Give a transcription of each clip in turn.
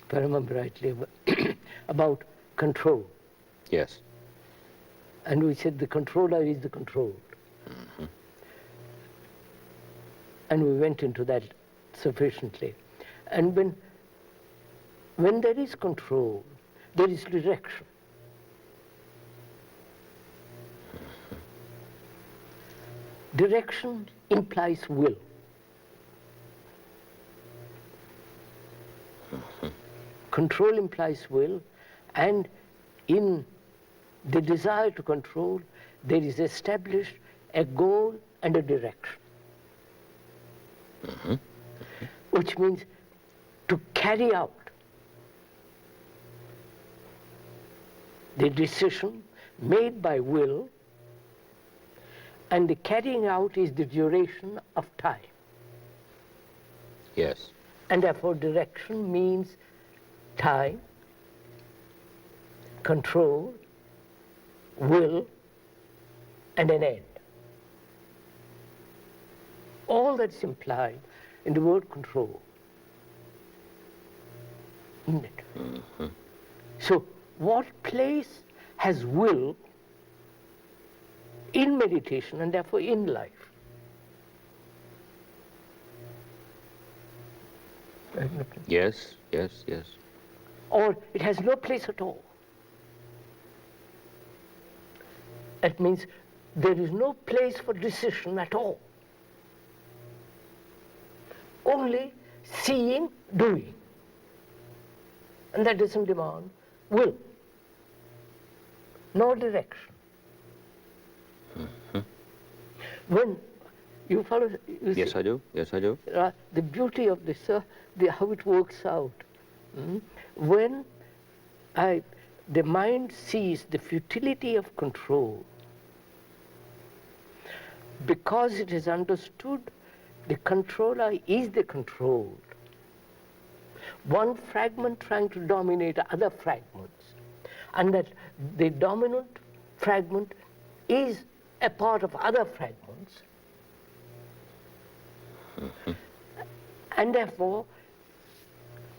if I remember rightly, about control. Yes. And we said the controller is the controlled. Mm-hmm. And we went into that sufficiently. And when there is control, there is direction. Direction implies will. Control implies will, and in the desire to control, there is established a goal and a direction. Mm-hmm. Which means to carry out the decision made by will, and the carrying out is the duration of time. Yes. And therefore direction means time, control, will, and an end. All that's implied in the word control. Isn't it? Mm-hmm. So what place has will in meditation and therefore in life? Yes, yes, yes. Or it has no place at all. That means there is no place for decision at all. Only seeing, doing. And that doesn't demand will, nor direction. Mm-hmm. When you follow, you Yes, see, I do. Yes, I do. the beauty of this, how it works out. When the mind sees the futility of control, because it has understood the controller is the controlled, one fragment trying to dominate other fragments, and that the dominant fragment is a part of other fragments, Mm-hmm. and therefore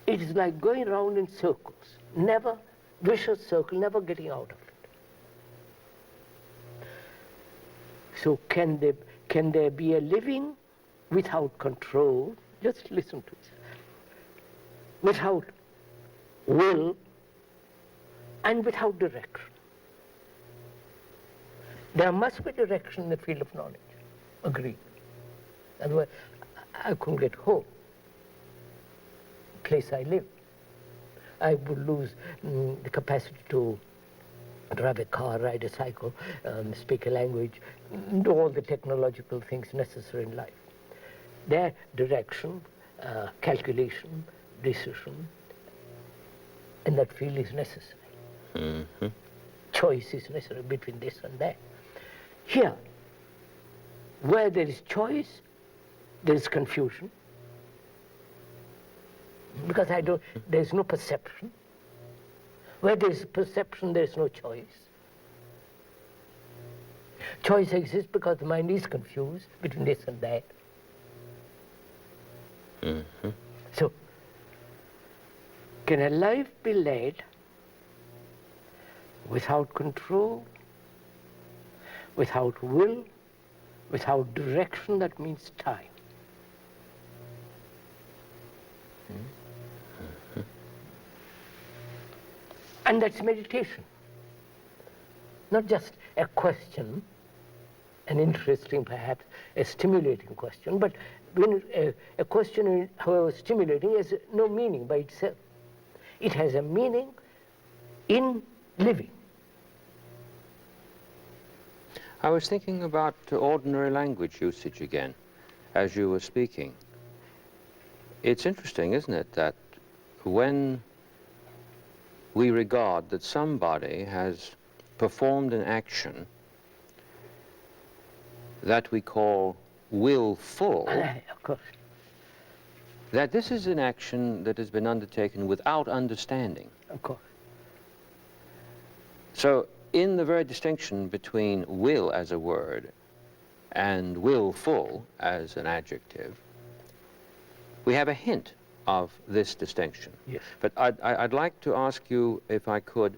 it is like going around in circles, never vicious circle, never getting out of it. So can there be a living without control? Just listen to it. Without will and without direction. There must be direction in the field of knowledge. Agreed. Otherwise, I couldn't get home, the place I live. I would lose the capacity to drive a car, ride a cycle, speak a language, do all the technological things necessary in life. Their direction, calculation, decision in that field is necessary. Mm-hmm. Choice is necessary between this and that. Here, where there is choice, there is confusion, because there is no perception. Where there is perception, there is no choice. Choice exists because the mind is confused between this and that. Mm-hmm. So, can a life be led without control, without will, without direction? That means time. Mm-hmm. And that's meditation. Not just a question, an interesting, perhaps, a stimulating question, but when a question, however stimulating, has no meaning by itself. It has a meaning in living. I was thinking about ordinary language usage again, as you were speaking. It's interesting, isn't it, that when we regard that somebody has performed an action that we call willful, Of course. that this is an action that has been undertaken without understanding. Of course. So in the very distinction between will as a word and willful as an adjective, we have a hint of this distinction. Yes. But I'd like to ask you, if I could,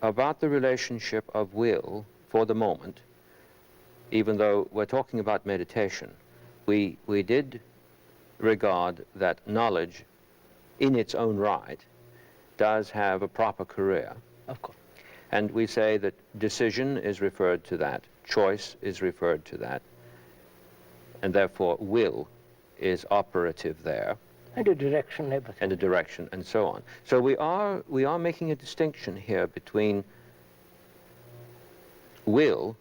about the relationship of will for the moment. Even though we're talking about meditation, we did regard that knowledge in its own right does have a proper career. Of course. And we say that decision is referred to that, choice is referred to that, and therefore will is operative there. And a direction, everything. And a direction, and so on. So we are making a distinction here between will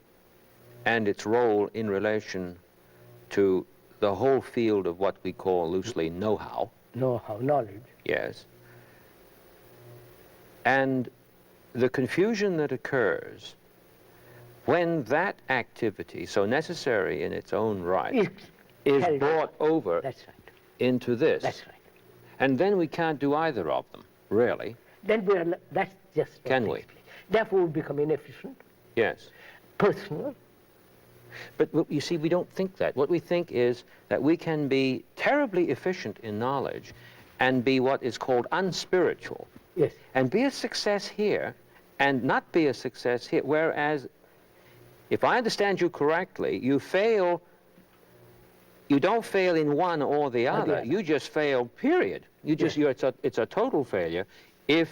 and its role in relation to the whole field of what we call loosely know-how. Know-how, knowledge. Yes. And the confusion that occurs when that activity, so necessary in its own right, is brought over That's right. into this. That's right. And then we can't do either of them, really. Then we are, that's just what Can takes we? place. Therefore we become inefficient, Yes. personal. But you see, we don't think that. What we think is that we can be terribly efficient in knowledge and be what is called unspiritual. Yes. And be a success here and not be a success here. Whereas, if I understand you correctly, you don't fail in one or the other. You just fail, period. It's a total failure if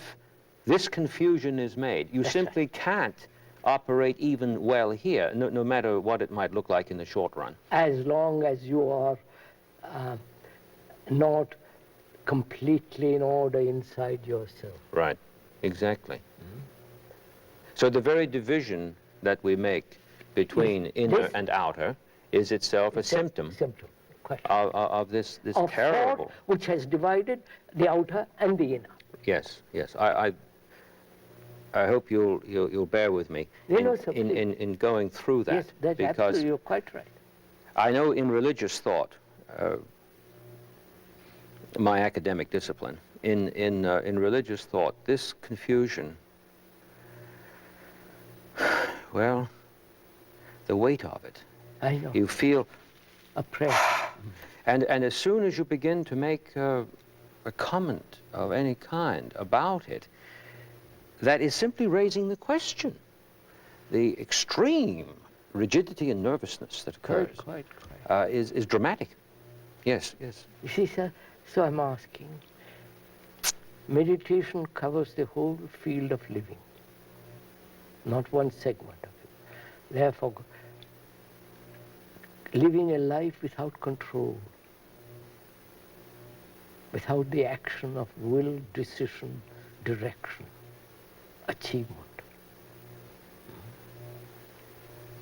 this confusion is made. You simply can't operate even well here, no matter what it might look like in the short run. As long as you are not completely in order inside yourself. Right, exactly. So the very division that we make between inner and outer is itself a symptom of this of terrible... thought which has divided the outer and the inner. Yes, yes. I hope you'll bear with me in going through that. Yes, that's because absolutely, you're quite right. I know in religious thought, my academic discipline, in religious thought, this confusion, well, the weight of it. I know. You feel a prayer. And as soon as you begin to make a comment of any kind about it, that is simply raising the question. The extreme rigidity and nervousness that occurs is dramatic. Yes, yes. You see, sir, so I'm asking, meditation covers the whole field of living, not one segment of it. Therefore, living a life without control, without the action of will, decision, direction, achievement.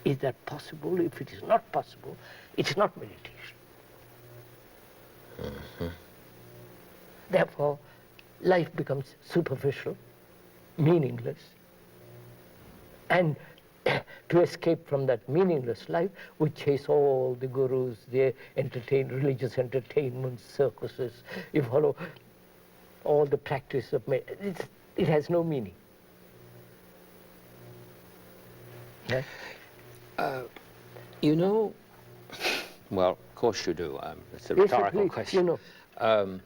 Is that possible? If it is not possible, it's not meditation. Therefore, life becomes superficial, meaningless, and to escape from that meaningless life, we chase all the gurus, the religious entertainments, circuses. You follow all the practice of it has no meaning. Yes? You know, well, of course you do. It's a rhetorical question. You know.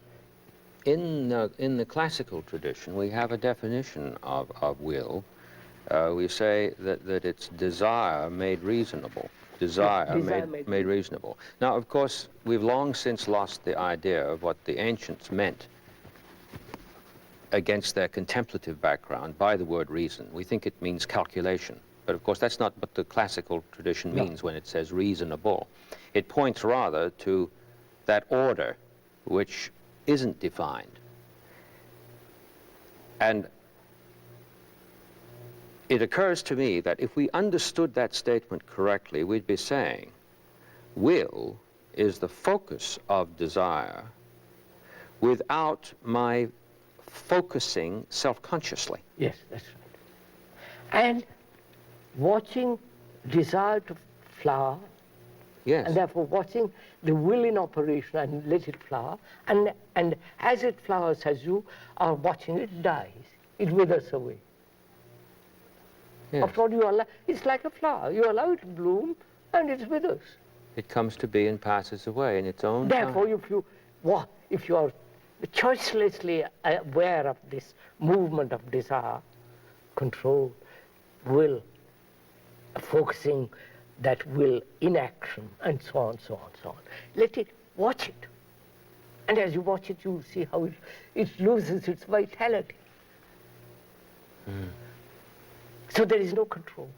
In the classical tradition, we have a definition of will. We say that it's desire made reasonable. Desire made reasonable. Now, of course, we've long since lost the idea of what the ancients meant against their contemplative background by the word reason. We think it means calculation. But of course, that's not what the classical tradition means when it says reasonable. It points rather to that order which isn't defined. And it occurs to me that if we understood that statement correctly, we'd be saying will is the focus of desire without my focusing self-consciously. Yes, that's right. And watching desire to flower, yes, and therefore watching the will in operation and let it flower, and as it flowers, as you are watching it dies, it withers away. Yes. After all, it's like a flower. You allow it to bloom, and it withers. It comes to be and passes away in its own Therefore, time. if you are choicelessly aware of this movement of desire, control, will, focusing that will in action, and so on, so on, so on. Let it, watch it. And as you watch it, you'll see how it loses its vitality. So there is no control.